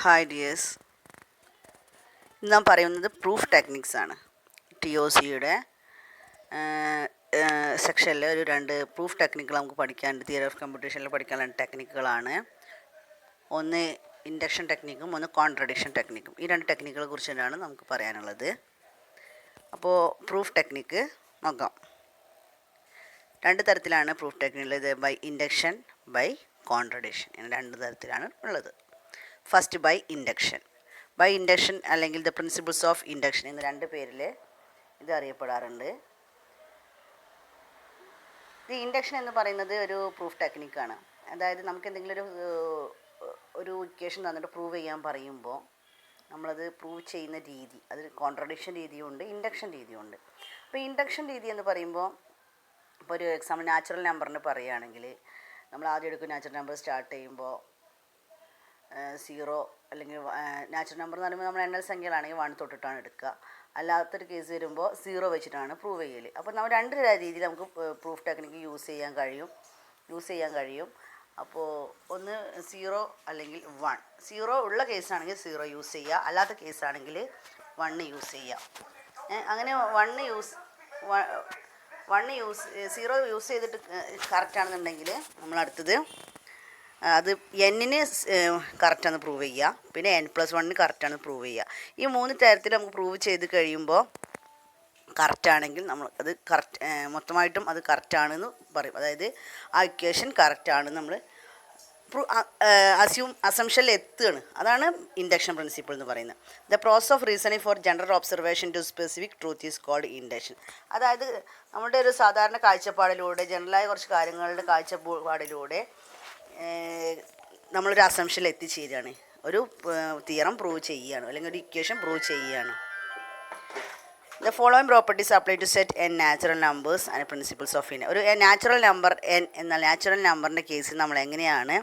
Hi dears, ഇന്ന് നാം പറയുന്നത് പ്രൂഫ് ടെക്നിക്സ് ആണ്. TOCയുടെ സെക്ഷനിൽ ഒരു 2 പ്രൂഫ് ടെക്നിക്കുകൾ നമുക്ക് പഠിക്കാനുണ്ട്. തിയറി ഓഫ് കമ്പ്യൂട്ടേഷനിൽ പഠിക്കാനുള്ള ടെക്നിക്കുകളാണ്. ഒന്ന് ഇൻഡക്ഷൻ ടെക്നിക്കും ഒന്ന് കോൺട്രഡിക്ഷൻ ടെക്നിക്കും. ഈ 2 ടെക്നിക്കുകളെ കുറിച്ചാണ് നമുക്ക് പറയാനുള്ളത്. അപ്പോൾ പ്രൂഫ് ടെക്നിക്ക് നോക്കാം. 2 തരത്തിലാണ് പ്രൂഫ് ടെക്നിക്കുള്ളത്. By induction, by contradiction. ഇങ്ങനെ 2 തരത്തിലാണ് ഉള്ളത്. ഫസ്റ്റ് ബൈ ഇൻഡക്ഷൻ അല്ലെങ്കിൽ ദ പ്രിൻസിപ്പിൾസ് ഓഫ് ഇൻഡക്ഷൻ എന്ന 2 പേരിൽ ഇത് അറിയപ്പെടാറുണ്ട്. ഈ ഇൻഡക്ഷൻ എന്ന് പറയുന്നത് ഒരു പ്രൂഫ് ടെക്നിക്കാണ്. അതായത് നമുക്ക് എന്തെങ്കിലും ഒരു ഇക്വേഷൻ തന്നിട്ട് പ്രൂവ് ചെയ്യാൻ പറയുമ്പോൾ നമ്മളത് പ്രൂവ് ചെയ്യുന്ന രീതി, അതിൽ കോൺട്രഡിക്ഷൻ രീതിയുണ്ട്, ഇൻഡക്ഷൻ രീതിയുണ്ട്. അപ്പോൾ ഇൻഡക്ഷൻ രീതി എന്ന് പറയുമ്പോൾ, ഇപ്പോൾ ഒരു എക്സാമ്പിൾ നാച്ചുറൽ നമ്പറിന് പറയുകയാണെങ്കിൽ, നമ്മൾ ആദ്യം എടുക്കും നാച്ചുറൽ നമ്പർ സ്റ്റാർട്ട് ചെയ്യുമ്പോൾ 0 അല്ലെങ്കിൽ നാച്ചുറൽ നമ്പർ എന്ന് പറയുമ്പോൾ നമ്മൾ എണ്ണൽ സംഖ്യകളാണെങ്കിൽ 1 തൊട്ടിട്ടാണ് എടുക്കുക. അല്ലാത്തൊരു കേസ് വരുമ്പോൾ 0 വെച്ചിട്ടാണ് പ്രൂവ് ചെയ്യൽ. അപ്പോൾ നമ്മൾ 2 രീതിയിൽ നമുക്ക് പ്രൂഫ് ടെക്നിക്ക് യൂസ് ചെയ്യാൻ കഴിയും. അപ്പോൾ ഒന്ന് 0 അല്ലെങ്കിൽ 1. 0 ഉള്ള കേസാണെങ്കിൽ 0 യൂസ് ചെയ്യുക, അല്ലാത്ത കേസാണെങ്കിൽ 1 യൂസ് ചെയ്യുക. അങ്ങനെ 0 യൂസ് ചെയ്തിട്ട് കറക്റ്റാണെന്നുണ്ടെങ്കിൽ നമ്മൾ അടുത്തത് അത് എന്നിന് കറക്റ്റാണ് പ്രൂവ് ചെയ്യുക, പിന്നെ n+1 കറക്റ്റാണ് പ്രൂവ് ചെയ്യുക. ഈ 3 തരത്തിൽ നമുക്ക് പ്രൂവ് ചെയ്ത് കഴിയുമ്പോൾ കറക്റ്റാണെങ്കിൽ നമ്മൾ അത് മൊത്തമായിട്ടും അത് കറക്റ്റാണെന്ന് പറയും. അതായത് ആ ഇക്വേഷൻ കറക്റ്റാണെന്ന് നമ്മൾ അസംഷനിൽ എത്തുകയാണ്. അതാണ് ഇൻഡക്ഷൻ പ്രിൻസിപ്പിൾ എന്ന് പറയുന്നത്. The process of reasoning for general observation to specific truth is called induction. അതായത് നമ്മുടെ ഒരു സാധാരണ കാഴ്ചപ്പാടിലൂടെ, ജനറലായ കുറച്ച് കാര്യങ്ങളുടെ കാഴ്ചപ്പാടിലൂടെ നമ്മളൊരു അസംഷനിൽ എത്തിച്ചേരുകയാണ്, ഒരു തിയറം പ്രൂവ് ചെയ്യുകയാണ്, അല്ലെങ്കിൽ ഒരു ഇക്വേഷൻ പ്രൂവ് ചെയ്യുകയാണ്. The following properties apply to set n natural numbers and principles of in. ഒരു നാച്ചുറൽ നമ്പർ n എന്നാൽ നാച്ചുറൽ നമ്പറിൻ്റെ കേസിൽ നമ്മൾ എങ്ങനെയാണ്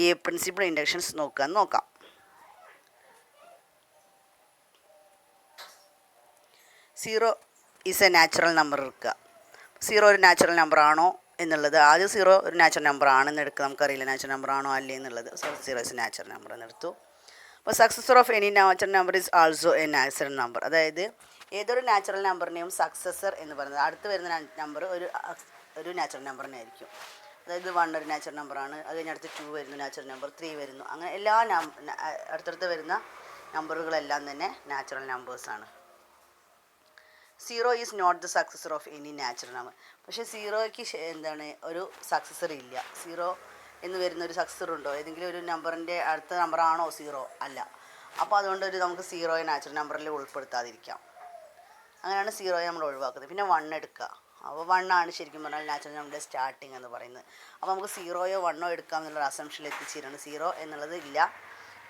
ഈ പ്രിൻസിപ്പിൾ ഇൻഡക്ഷൻസ് നോക്കാം. 0 ഈസ് എ നാച്ചുറൽ നമ്പർ എടുക്കുക. 0 ഒരു നാച്ചുറൽ നമ്പർ ആണോ എന്നുള്ളത്, ആദ്യം 0 ഒരു നാച്ചുറൽ നമ്പർ ആണെന്ന് എടുക്കുക. നമുക്കറിയില്ല നാച്ചുറൽ നമ്പർ ആണോ അല്ലേ എന്നുള്ളത്. 0 ഇസ് നാച്ചുറൽ നമ്പർ എന്നെടുത്തു. അപ്പോൾ successor of any natural number is also a natural number. അതായത് ഏതൊരു നാച്ചുറൽ നമ്പറിനെയും സക്സസർ എന്ന് പറയുന്നത് അടുത്ത് വരുന്ന നമ്പർ ഒരു നാച്ചുറൽ നമ്പറിനെ ആയിരിക്കും. അതായത് 1 ഒരു നാച്ചുറൽ നമ്പറാണ്, അത് കഴിഞ്ഞ് അടുത്ത് 2 വരുന്നു, നാച്ചുറൽ നമ്പർ 3 വരുന്നു. അങ്ങനെ എല്ലാ അടുത്തടുത്ത് വരുന്ന നമ്പറുകളെല്ലാം തന്നെ നാച്ചുറൽ നമ്പേഴ്സാണ്. 0 is not the successor of any natural number. പക്ഷേ 0ക്ക് എന്താണ്, ഒരു സക്സസർ ഇല്ല. 0 എന്ന് വരുന്ന ഒരു സക്സസർ ഉണ്ടോ? ഏതെങ്കിലും ഒരു നമ്പറിൻ്റെ അടുത്ത നമ്പറാണോ 0? അല്ല. അപ്പോൾ അതുകൊണ്ട് നമുക്ക് 0 നാച്ചുറൽ നമ്പറിൽ ഉൾപ്പെടുത്താതിരിക്കാം. അങ്ങനെയാണ് 0 നമ്മൾ ഒഴിവാക്കുന്നത്. പിന്നെ 1 എടുക്കുക. അപ്പോൾ 1 ആണ് ശരിക്കും പറഞ്ഞാൽ നാച്ചുറൽ നമ്പറിൻ്റെ സ്റ്റാർട്ടിങ് എന്ന് പറയുന്നത്. അപ്പോൾ നമുക്ക് 0 1 എടുക്കാം എന്നുള്ള അസംഷനിൽ എത്തിച്ചേരാണ്. 0 എന്നുള്ളത് ഇല്ല.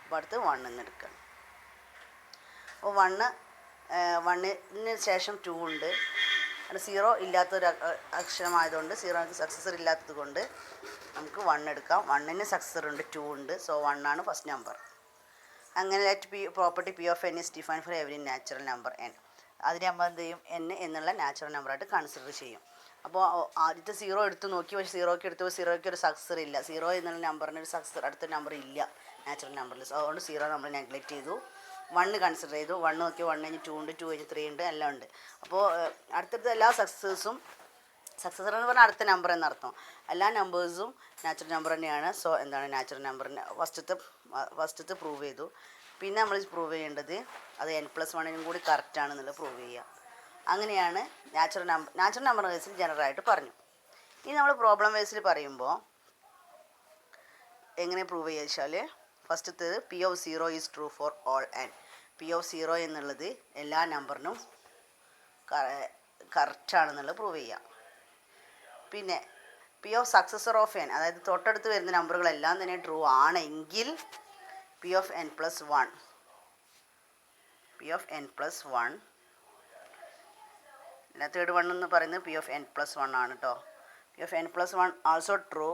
അപ്പോൾ അടുത്ത് 1 എന്ന് എടുക്കുക. അപ്പോൾ 1ന് ശേഷം 2 ഉണ്ട്. അത് 0 ഇല്ലാത്തൊരു അക്ഷരമായതുകൊണ്ട്, 0ക്ക് സക്സസർ ഇല്ലാത്തത് കൊണ്ട് നമുക്ക് 1 എടുക്കാം. 1ന് സക്സസർ ഉണ്ട്, 2 ഉണ്ട്. സോ 1 ആണ് ഫസ്റ്റ് നമ്പർ. അങ്ങനെ property P of n is defined for every natural number n. അതിനെ നമ്മൾ എന്ത് ചെയ്യും, n എന്നുള്ള നാച്ചുറൽ നമ്പറായിട്ട് കൺസിഡർ ചെയ്യും. അപ്പോൾ ആദ്യത്തെ 0 എടുത്ത് നോക്കി, പക്ഷേ 0ക്ക് ഒരു സക്സസർ ഇല്ല. 0 എന്നുള്ള നമ്പറിന് ഒരു സക്സസർ അടുത്ത നമ്പർ ഇല്ല നാച്ചുറൽ നമ്പറിൽ. അതുകൊണ്ട് 0 നമ്മൾ നെഗ്ലക്റ്റ് ചെയ്തു. 1 കൺസിഡർ ചെയ്തു. 1 നോക്കി, 1 കഴിഞ്ഞ് 2 ഉണ്ട്, 2 കഴിഞ്ഞ് 3 ഉണ്ട്, എല്ലാം ഉണ്ട്. അപ്പോൾ അടുത്തടുത്ത എല്ലാ സക്സസേഴ്സും, സക്സസർ എന്ന് പറഞ്ഞാൽ അടുത്ത നമ്പർ എന്നർത്ഥം, എല്ലാ നമ്പേഴ്സും നാച്ചുറൽ നമ്പർ തന്നെയാണ്. സോ എന്താണ് നാച്ചുറൽ നമ്പറിന് ഫസ്റ്റത്തെ പ്രൂവ് ചെയ്തു. പിന്നെ നമ്മൾ പ്രൂവ് ചെയ്യേണ്ടത് അത് n+1 കൂടി കറക്റ്റാണെന്നുള്ളത് പ്രൂവ് ചെയ്യുക. അങ്ങനെയാണ് നാച്ചുറൽ നമ്പർ കേസിൽ ജനറലായിട്ട് പറഞ്ഞു. ഇനി നമ്മൾ പ്രോബ്ലം വേസിൽ പറയുമ്പോൾ എങ്ങനെ പ്രൂവ് ചെയ്യുക വെച്ചാൽ, ഫസ്റ്റത്തേത് P of 0 is true for all n. P of 0 എന്നുള്ളത് എല്ലാ നമ്പറിനും കറക്റ്റാണെന്നുള്ളത് പ്രൂവ് ചെയ്യാം. പിന്നെ P of successor of n, അതായത് തൊട്ടടുത്ത് വരുന്ന നമ്പറുകളെല്ലാം തന്നെ ട്രൂ ആണെങ്കിൽ P of n+1 അല്ല, തേർഡ് 1 എന്ന് പറയുന്നത് P of n+1 ആണ് കേട്ടോ. P of n+1 also true,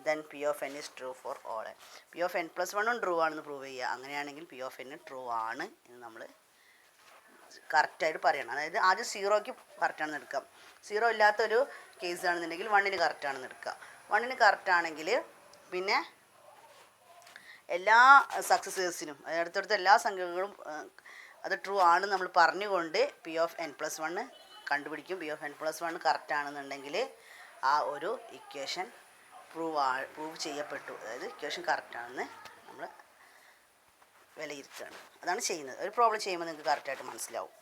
then P of n is true for all n. P of n+1 true ആണെന്ന് പ്രൂവ് ചെയ്യുക. അങ്ങനെയാണെങ്കിൽ P of n ട്രൂ ആണ് എന്ന് നമ്മൾ കറക്റ്റായിട്ട് പറയണം. അതായത് ആദ്യം 0ക്ക് കറക്റ്റാണെന്ന് എടുക്കാം. 0 ഇല്ലാത്തൊരു കേസ് ആണെന്നുണ്ടെങ്കിൽ 1ന് കറക്റ്റാണെന്ന് എടുക്കുക. 1ന് കറക്റ്റാണെങ്കിൽ പിന്നെ എല്ലാ സക്സസേഴ്സിനും അടുത്തടുത്ത എല്ലാ സംഖ്യകളും അത് ട്രൂ ആണ് നമ്മൾ പറഞ്ഞുകൊണ്ട് P(n+1) കണ്ടുപിടിക്കും. P(n+1) കറക്റ്റ് ആണെന്നുണ്ടെങ്കിൽ ആ ഒരു ഇക്വേഷൻ പ്രൂവ് ചെയ്യപ്പെട്ടു, അതായത് ഇക്വേഷൻ കറക്റ്റ് ആണെന്ന് നമ്മൾ വിലയിരുത്തുകയാണ്. അതാണ് ചെയ്യുന്നത്. ഒരു പ്രോബ്ലം ചെയ്യുമ്പോൾ നിങ്ങൾക്ക് കറക്റ്റായിട്ട് മനസ്സിലാവും.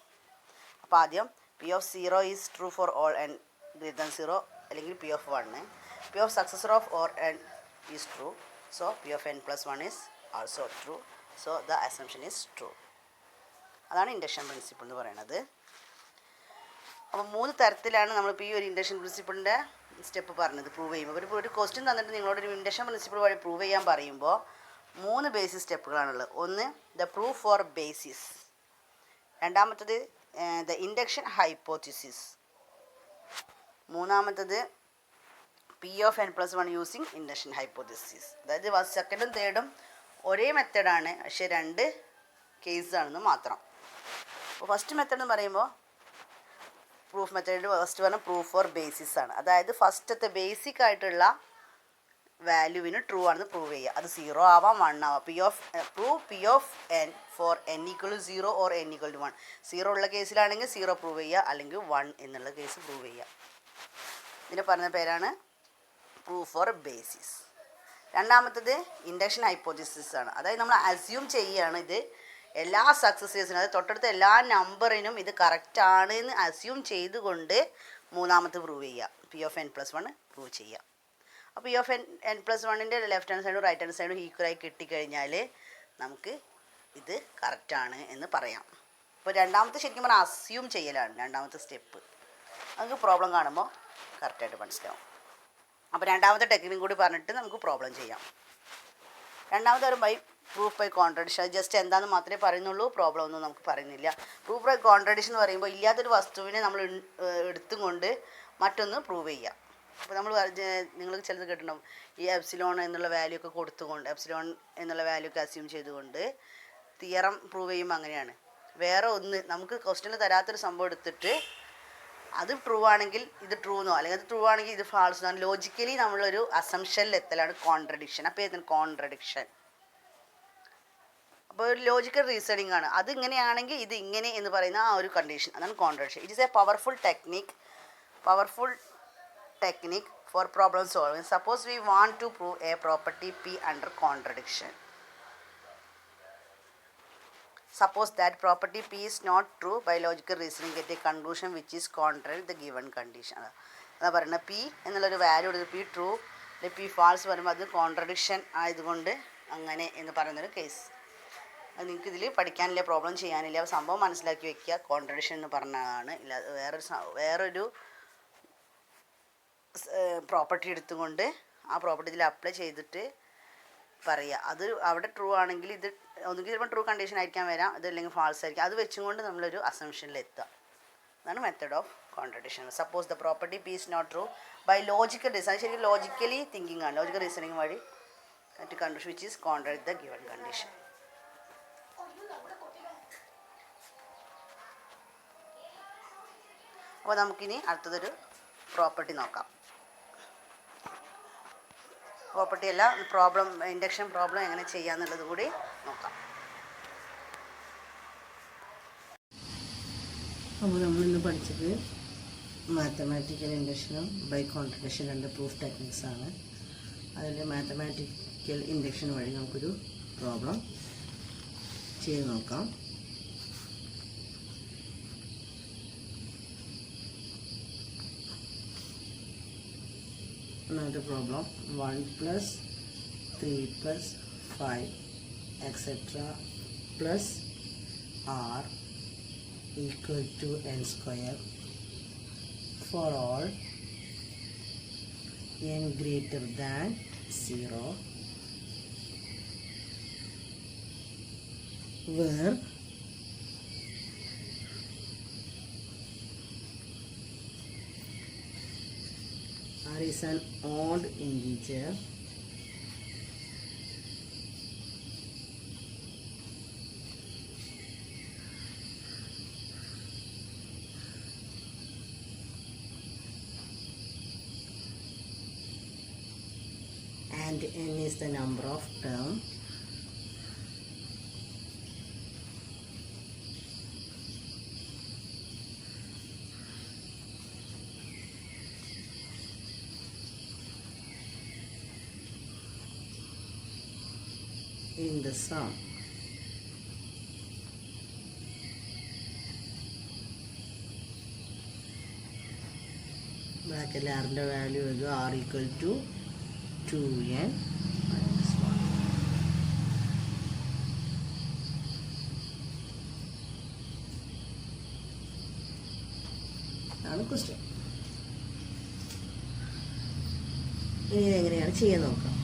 അപ്പോൾ ആദ്യം P(0) is true for all n >0 അല്ലെങ്കിൽ P(1). P(successor of or n) is true. So P(n+1) is also true. So the assumption is true. അതാണ് ഇൻഡക്ഷൻ പ്രിൻസിപ്പിൾ എന്ന് പറയുന്നത്. അപ്പോൾ 3 തരത്തിലാണ് നമ്മളിപ്പോൾ ഈ ഒരു ഇൻഡക്ഷൻ പ്രിൻസിപ്പിളിൻ്റെ സ്റ്റെപ്പ് പറഞ്ഞത് പ്രൂവ് ചെയ്യുമ്പോൾ. ഒരു ക്വസ്റ്റ്യൻ തന്നിട്ട് നിങ്ങളോട് ഒരു ഇൻഡക്ഷൻ പ്രിൻസിപ്പിൾ വഴി പ്രൂവ് ചെയ്യാൻ പറയുമ്പോൾ 3 ബേസിസ് സ്റ്റെപ്പുകളാണുള്ളത്. ഒന്ന് ദ പ്രൂഫ് ഫോർ ബേസിസ്, രണ്ടാമത്തത് ദ ഇൻഡക്ഷൻ ഹൈപ്പോത്തിസിസ്, മൂന്നാമത്തത് P(n+1) യൂസിങ് ഇൻഡക്ഷൻ ഹൈപ്പോത്തിസിസ്. അതായത് സെക്കൻഡും തേർഡും ഒരേ മെത്തേഡാണ്, പക്ഷേ 2 കേസാണെന്ന് മാത്രം. അപ്പോൾ ഫസ്റ്റ് മെത്തേഡ് എന്ന് പറയുമ്പോൾ പ്രൂഫ് മെത്തേഡ് ഫസ്റ്റ് പറഞ്ഞാൽ പ്രൂഫ് ഫോർ ബേസിസ് ആണ്. അതായത് ഫസ്റ്റത്തെ ബേസിക് ആയിട്ടുള്ള വാല്യൂവിന് ട്രൂ ആണെന്ന് പ്രൂവ് ചെയ്യുക. അത് 0 ആവാം 1 ആവാം. Prove P(n) for n = 0 or n = 1. 0 ഉള്ള കേസിലാണെങ്കിൽ 0 പ്രൂവ് ചെയ്യുക, അല്ലെങ്കിൽ 1 എന്നുള്ള കേസ് പ്രൂവ് ചെയ്യുക. ഇതിന് പറഞ്ഞ പേരാണ് പ്രൂഫ് ഫോർ ബേസിസ്. രണ്ടാമത്തത് ഇൻഡക്ഷൻ ഹൈപ്പോത്തിസിസ് ആണ്. അതായത് നമ്മൾ അസ്യൂം ചെയ്യുകയാണ് ഇത് എല്ലാ സക്സസേഴ്സിനും, അതായത് തൊട്ടടുത്ത എല്ലാ നമ്പറിനും ഇത് കറക്റ്റ് ആണ് എന്ന് അസ്യൂം ചെയ്തുകൊണ്ട് മൂന്നാമത്തെ പ്രൂവ് ചെയ്യുക, P(n+1) പ്രൂവ് ചെയ്യുക. അപ്പോൾ P(n+1)ൻ്റെ ലെഫ്റ്റ് ഹാൻഡ് സൈഡും റൈറ്റ് ഹാൻഡ് സൈഡും ഈക്വലായി കിട്ടിക്കഴിഞ്ഞാൽ നമുക്ക് ഇത് കറക്റ്റാണ് എന്ന് പറയാം. അപ്പോൾ രണ്ടാമത്തെ ശരിക്കും പറഞ്ഞാൽ അസ്യൂം ചെയ്യലാണ് രണ്ടാമത്തെ സ്റ്റെപ്പ്. നമുക്ക് പ്രോബ്ലം കാണുമ്പോൾ കറക്റ്റായിട്ട് മനസ്സിലാവും. അപ്പോൾ രണ്ടാമത്തെ ടെക്നിക്കും കൂടി പറഞ്ഞിട്ട് നമുക്ക് പ്രോബ്ലം ചെയ്യാം. രണ്ടാമത്തെ ഒരു പ്രൂഫ് ബൈ കോൺട്രഡിക്ഷൻ. അത് ജസ്റ്റ് എന്താണെന്ന് മാത്രമേ പറയുന്നുള്ളൂ, പ്രോബ്ലം ഒന്നും നമുക്ക് പറയുന്നില്ല. പ്രൂഫ് ബൈ കോൺട്രഡിക്ഷൻ എന്ന് പറയുമ്പോൾ ഇല്ലാത്തൊരു വസ്തുവിനെ നമ്മൾ എടുത്തും കൊണ്ട് മറ്റൊന്ന് പ്രൂവ് ചെയ്യുക. അപ്പോൾ നമ്മൾ നിങ്ങൾ ചിലത് കേട്ടിട്ടുണ്ടാവും, ഈ എപ്സിലോൺ എന്നുള്ള വാല്യൂ ഒക്കെ കൊടുത്തുകൊണ്ട് എപ്സിലോൺ എന്നുള്ള വാല്യൂ ഒക്കെ അസ്യൂം ചെയ്തുകൊണ്ട് തിയറം പ്രൂവ് ചെയ്യുമ്പോൾ അങ്ങനെയാണ്. വേറെ ഒന്ന് നമുക്ക് ക്വസ്റ്റ്യനിൽ തരാത്തൊരു സംഭവം എടുത്തിട്ട് അത് ട്രൂ ആണെങ്കിൽ ഇത് ട്രൂ എന്നോ അല്ലെങ്കിൽ അത് ട്രൂ ആണെങ്കിൽ ഇത് ഫാൾസ് എന്നോ ലോജിക്കലി നമ്മളൊരു അസംഷനിൽ എത്തലാണ് കോൺട്രഡിക്ഷൻ. അപ്പോൾ ഏതാണ് കോൺട്രഡിക്ഷൻ? അപ്പോൾ ഒരു ലോജിക്കൽ റീസണിങ് ആണ്. അത് ഇങ്ങനെയാണെങ്കിൽ ഇത് ഇങ്ങനെ എന്ന് പറയുന്ന ആ ഒരു കണ്ടീഷൻ, അതാണ് contradiction. It is A powerful technique for problem solving. Suppose we want to prove a property P under contradiction. Suppose that property P is not true. By logical reasoning get a conclusion which is contrary to the given condition. അതാ പറയുന്നത് P എന്നുള്ളൊരു value എടുത്ത് P true അല്ലെങ്കിൽ P false വരുമ്പോൾ അത് contradiction ആയതുകൊണ്ട് അങ്ങനെ എന്ന് പറയുന്നൊരു കേസ്. അത് നിങ്ങൾക്ക് ഇതിൽ പഠിക്കാനില്ല, പ്രോബ്ലം ചെയ്യാനില്ല, സംഭവം മനസ്സിലാക്കി വെക്കുക. കോൺട്രഡിക്ഷൻ എന്ന് പറഞ്ഞതാണ്. ഇല്ല വേറൊരു പ്രോപ്പർട്ടി എടുത്തുകൊണ്ട് ആ പ്രോപ്പർട്ടി ഇതിൽ അപ്ലൈ ചെയ്തിട്ട് പറയുക. അത് അവിടെ ട്രൂ ആണെങ്കിൽ ഇത് ഒന്നുകിൽ ചിലപ്പോൾ ട്രൂ കണ്ടീഷൻ ആയിരിക്കാൻ വരാം, അതല്ലെങ്കിൽ ഫാൾസ് ആയിരിക്കും. അത് വെച്ചുകൊണ്ട് നമ്മളൊരു അസംഷനിൽ എത്തുക. അതാണ് method of contradiction. Suppose the property P is not true by logical reason. ശരിക്കും ലോജിക്കലി തിങ്കിങ് ആണ്, ലോജിക്കൽ റീസണിങ് വഴി condition which is contrary the given condition. അപ്പോൾ നമുക്കിനി അടുത്തതൊരു പ്രോപ്പർട്ടി നോക്കാം. പ്രോപ്പർട്ടി അല്ല, പ്രോബ്ലം ഇൻഡക്ഷൻ പ്രോബ്ലം എങ്ങനെ ചെയ്യാന്നുള്ളത് കൂടി നോക്കാം. അപ്പോൾ നമ്മളിന്ന് പഠിച്ചത് മാത്തമാറ്റിക്കൽ ഇൻഡക്ഷനും ബൈ കോൺട്രഡിക്ഷൻ 2 പ്രൂഫ് ടെക്നിക്സ് ആണ്. അതിൽ മാത്തമാറ്റിക്കൽ ഇൻഡക്ഷൻ വഴി നമുക്കൊരു പ്രോബ്ലം ചെയ്ത് നോക്കാം. Another problem, 1 plus 3 plus 5 etc. plus r equal to n square for all n greater than 0 where r is an odd integer and n is the number of term in the sum. ബ്രാക്കറ്റിൽ ആറിൻ്റെ value ഇത് r equal to 2n minus 1. അതാണ് question. ഇനി ഇതെങ്ങനെയാണ് ചെയ്യാൻ നോക്കാം.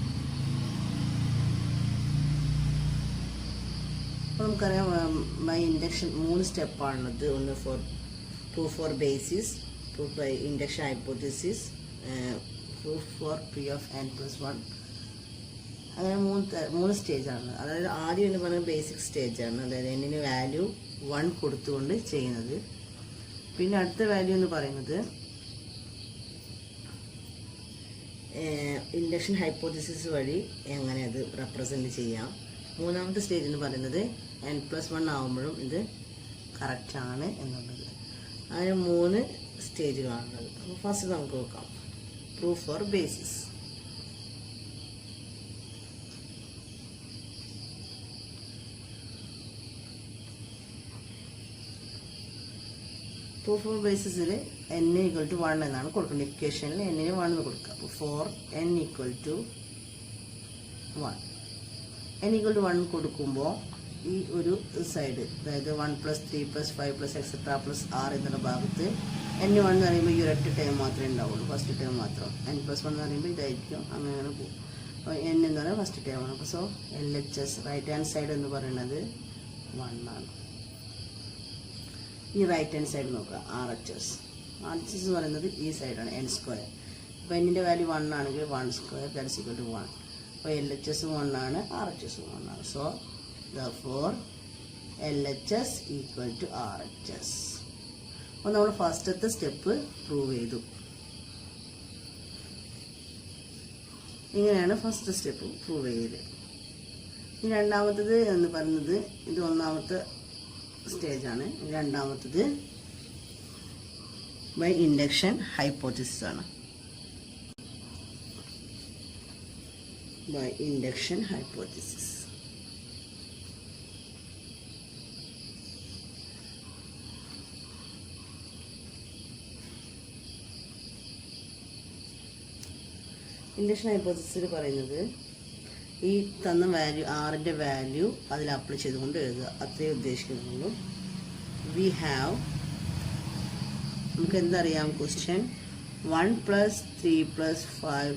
അപ്പോൾ നമുക്കറിയാം ബൈ ഇൻഡക്ഷൻ 3 സ്റ്റെപ്പാണുള്ളത്. ഒന്ന് proof for basis, proof by induction hypothesis, proof for P(n+1). അങ്ങനെ 3 സ്റ്റേജാണ്. അതായത് ആദ്യം എന്ന് പറയുന്നത് ബേസിക് സ്റ്റേജാണ്, അതായത് എന്നിന് വാല്യൂ 1 കൊടുത്തുകൊണ്ട് ചെയ്യുന്നത്. പിന്നെ അടുത്ത വാല്യൂ എന്ന് പറയുന്നത് ഇൻഡക്ഷൻ ഹൈപ്പോത്തിസിസ് വഴി എങ്ങനെ അത് റെപ്രസെൻറ്റ് ചെയ്യാം. മൂന്നാമത്തെ സ്റ്റേജ് എന്ന് പറയുന്നത് n+1 ആകുമ്പോഴും ഇത് കറക്റ്റാണ് എന്നുള്ളത്. അങ്ങനെ 3 സ്റ്റേജുകളാണുള്ളത്. അപ്പോൾ ഫസ്റ്റ് നമുക്ക് നോക്കാം proof for basis. Proof for ബേസിസിൽ n equal to 1 എന്നാണ് കൊടുക്കുന്നത്. ഇക്വേഷനിൽ n ന് 1 എന്ന് കൊടുക്കുക. അപ്പോൾ four n equal to 1, n equal to 1 കൊടുക്കുമ്പോൾ ഈ ഒരു സൈഡ്, അതായത് 1 + 3 + 5 + etc + r എന്നുള്ള ഭാഗത്ത് n1 എന്ന് പറയുമ്പോൾ ഈ ഒരൊറ്റ ടേം മാത്രമേ ഉണ്ടാവുള്ളൂ, ഫസ്റ്റ് ടേം മാത്രം. n+1 എന്ന് പറയുമ്പോൾ ഇതായിരിക്കും, അങ്ങനെ പോകും. അപ്പോൾ n എന്ന് പറയുന്നത് ഫസ്റ്റ് ടേമാണ്. അപ്പോൾ so LHS right hand side എന്ന് പറയുന്നത് 1 ആണ്. ഈ റൈറ്റ് ഹാൻഡ് സൈഡ് നോക്കുക, RHS എന്ന് പറയുന്നത് ഈ സൈഡാണ്, n². അപ്പോൾ എന്നിൻ്റെ വാല്യൂ 1 ആണെങ്കിൽ 1² ദാറ്റ്സ് ഈക്വൽ ടു 1. അപ്പോൾ LHS 1 ആണ്, RHS 1 ആണ്. So therefore LHS equal to RHS. അപ്പോൾ നമ്മൾ ഫസ്റ്റത്തെ സ്റ്റെപ്പ് പ്രൂവ് ചെയ്തു. ഇങ്ങനെയാണ് ഫസ്റ്റ് സ്റ്റെപ്പ് പ്രൂവ് ചെയ്യല്. ഈ രണ്ടാമത്തത് എന്ന് പറയുന്നത് ഇത് ഒന്നാമത്തെ സ്റ്റേജാണ്. രണ്ടാമത്തത് ബൈ ഇൻഡക്ഷൻ ഹൈപ്പോത്തിസിസ് ആണ്. By induction hypothesis. ഇൻഡക്ഷൻ ഹൈപ്പോത്തിസിസിൽ പറയുന്നത് ഈ തന്ന വാല്യൂ ആറിൻ്റെ വാല്യൂ അതിൽ അപ്ലൈ ചെയ്തുകൊണ്ട് എഴുതുക, അത്രേ ഉദ്ദേശിക്കുന്നുള്ളൂ. വി ഹാവ്, നമുക്ക് എന്തറിയാം question 1 + 3 + 5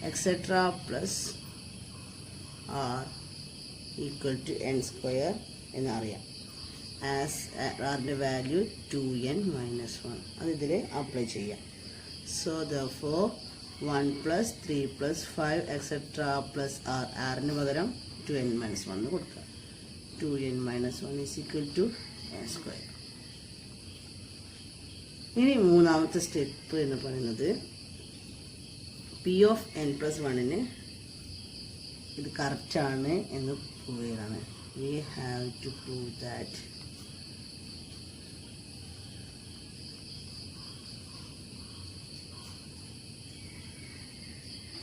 etc + r equal to n² എന്നറിയാം. ആസ് ആറിൻ്റെ വാല്യൂ 2n - 1 അത് ഇതിൽ അപ്ലൈ ചെയ്യാം. സോ therefore 1 + 3 + 5 etc + r, rന് പകരം 2n - 1 എന്ന് കൊടുക്കുക. 2n - 1 is equal to n². ഇനി മൂന്നാമത്തെ സ്റ്റെപ്പ് എന്ന് പറയുന്നത് P(n+1)ന് ഇത് കറക്റ്റാണ് എന്ന് പ്രൂവ് ചെയ്യലാണ്. We have to prove that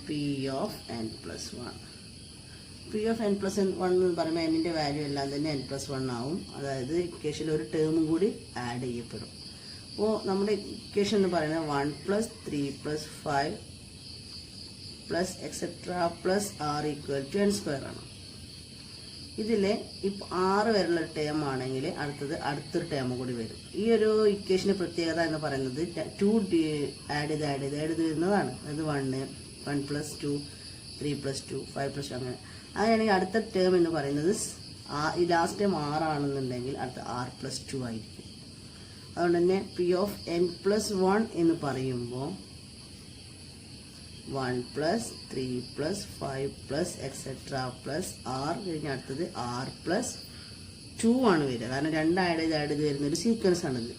P(n+1). P(n+1) എന്ന് പറയുമ്പോൾ എന്നിൻ്റെ വാല്യൂ എല്ലാം തന്നെ n+1 ആവും. അതായത് ഇക്വേഷനിൽ ഒരു ടേമും കൂടി ആഡ് ചെയ്യപ്പെടും. അപ്പോൾ നമ്മുടെ ഇക്വേഷൻ എന്ന് പറയുന്നത് 1 + 3 + 5 + etc + r equal to n² ആണ്. ഇതിൽ ഇപ്പോൾ 6 വരെയുള്ള ടേം ആണെങ്കിൽ അടുത്തൊരു ടേം കൂടി വരും. ഈ ഒരു ഇക്വേഷൻ്റെ പ്രത്യേകത എന്ന് പറയുന്നത് 2 ആഡ് ചെയ്ത് വരുന്നതാണ്. അതായത് 1 + 2 3 + 2 5 + 2 അങ്ങനെയാണെങ്കിൽ അടുത്ത ടേം എന്ന് പറയുന്നത് ഈ ലാസ്റ്റ് ടേം 6 ആണെന്നുണ്ടെങ്കിൽ അടുത്ത r + 2 ആയിരിക്കും. അതുകൊണ്ട് തന്നെ P(n+1) എന്ന് പറയുമ്പോൾ 1 + 3 + 5 etc + r കഴിഞ്ഞ് അടുത്തത് r + 2 ആണ് വരിക. കാരണം 2 ആഡ് ചെയ്ത് വരുന്നൊരു സീക്വൻസ് ആണിത്.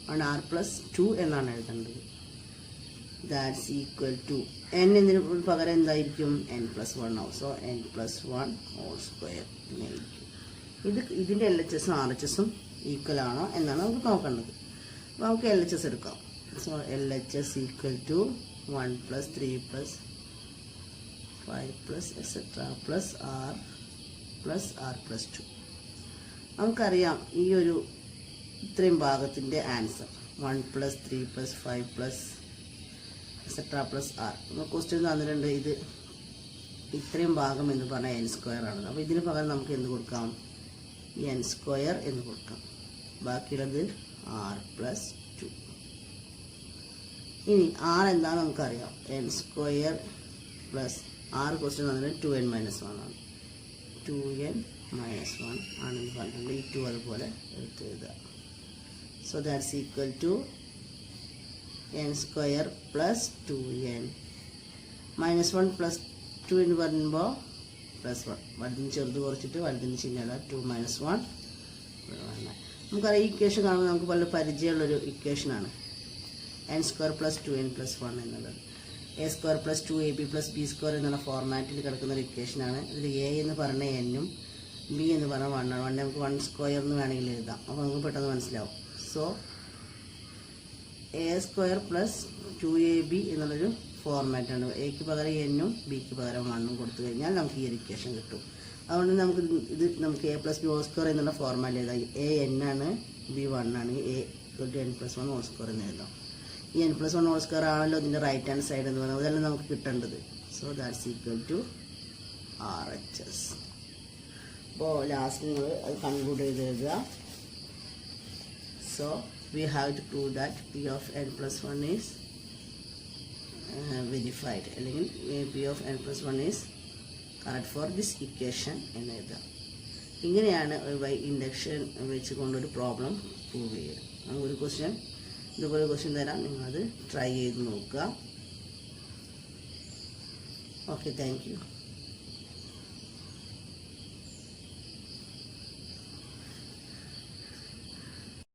അതുകൊണ്ട് r + 2 എന്നാണ് എഴുതേണ്ടത്. ദാറ്റ്സ് ഈക്വൽ ടു n എന്നതിന് പകരം എന്തായിരിക്കും n+1 ആവും. സോ n+1² ഇങ്ങനെയായിരിക്കും. ഇതിൻ്റെ LHSഉം RHSഉം ഈക്വൽ ആണോ എന്നാണ് നമുക്ക് നോക്കേണ്ടത്. അപ്പോൾ നമുക്ക് LHS എടുക്കാം. So LHS equal to 1 + 3 + 5 etc + r plus r plus 2. നമുക്കറിയാം ഈ ഒരു ഇത്രയും ഭാഗത്തിൻ്റെ answer 1 plus 3 plus 5 plus etcetera plus r. നമ്മൾ ക്വസ്റ്റ്യൻ തന്നിട്ടുണ്ട് ഇത് ഇത്രയും ഭാഗം എന്ന് പറഞ്ഞാൽ n സ്ക്വയർ ആണ്. അപ്പോൾ ഇതിന് പകരം നമുക്ക് എന്ത് കൊടുക്കാം? n സ്ക്വയർ എന്ന് കൊടുക്കാം. ബാക്കിയുള്ളത് ആർ പ്ലസ് 2. ഇനി ആർ എന്താണെന്ന് നമുക്കറിയാം. n square plus R question തന്നിട്ട് 2n മൈനസ് 1 ആണ്. 2n മൈനസ് 1 ആണെന്ന് പറഞ്ഞിട്ടുണ്ട്. ഈ 2 അതുപോലെ എടുത്ത് എഴുതുക. So that's equal to n square plus 2n minus 1 plus 2 എന്ന് പറയുമ്പോൾ പ്ലസ് 1. വലുതിന് ചെറുത് കുറച്ചിട്ട് വലുതിന് ചിഹ്നം 2 മൈനസ് 1. നമുക്കറിയാം ഈ ഇക്വേഷൻ കാണുമ്പോൾ നമുക്ക് വളരെ പരിചയമുള്ളൊരു ഇക്വേഷനാണ്. n square plus 2n plus 1 എന്നുള്ളത്. A square plus 2ab plus B square എന്നുള്ള ഫോർമാറ്റിൽ കിടക്കുന്ന ഒരു ഇക്വേഷനാണ്. ഇതിൽ എ എന്ന് പറഞ്ഞ എന്നും ബി എന്ന് പറഞ്ഞ 1 ആണ്. 1 നമുക്ക് 1 സ്ക്വയർ എന്ന് വേണമെങ്കിൽ എഴുതാം. അപ്പോൾ നമുക്ക് പെട്ടെന്ന് മനസ്സിലാവും. So A square plus 2ab എന്നുള്ളൊരു ഫോർമാറ്റാണ്. എക്ക് പകരം എന്നും ബിക്ക് പകരം 1 കൊടുത്തു കഴിഞ്ഞാൽ നമുക്ക് ഈ ഒരു ഇക്വേഷൻ കിട്ടും. അതുകൊണ്ട് നമുക്ക് a plus b whole square എന്നുള്ള ഫോർമാറ്റ് എഴുതാം. എ n ആണ്, ബി 1 ആണ്. A n plus 1 whole square എന്ന് എഴുതാം. ഈ n പ്ലസ് 1 ഹോൾ സ്ക്വയർ ആണല്ലോ ഇതിൻ്റെ റൈറ്റ് ഹാൻഡ് സൈഡ് എന്ന് പറയുന്നത്. അതെല്ലാം നമുക്ക് കിട്ടേണ്ടത്. So that's equal to RHS. അപ്പോൾ ലാസ്റ്റ് നിങ്ങൾ അത് കൺക്ലൂഡ് ചെയ്ത് എഴുതുക. സോ we have to prove that p of n plus 1 is verified, അല്ലെങ്കിൽ p of n plus 1 is correct for this equation എന്ന് എഴുതാം. ഇങ്ങനെയാണ് ബൈ ഇൻഡക്ഷൻ വെച്ചുകൊണ്ടൊരു പ്രോബ്ലം പ്രൂവ് ചെയ്യുക. നമുക്കൊരു ക്വസ്റ്റ്യൻ ഇതുപോലെ ക്വസ്റ്റ്യൻ തരാം, നിങ്ങളത് ട്രൈ ചെയ്ത് നോക്കുക. Okay, thank you.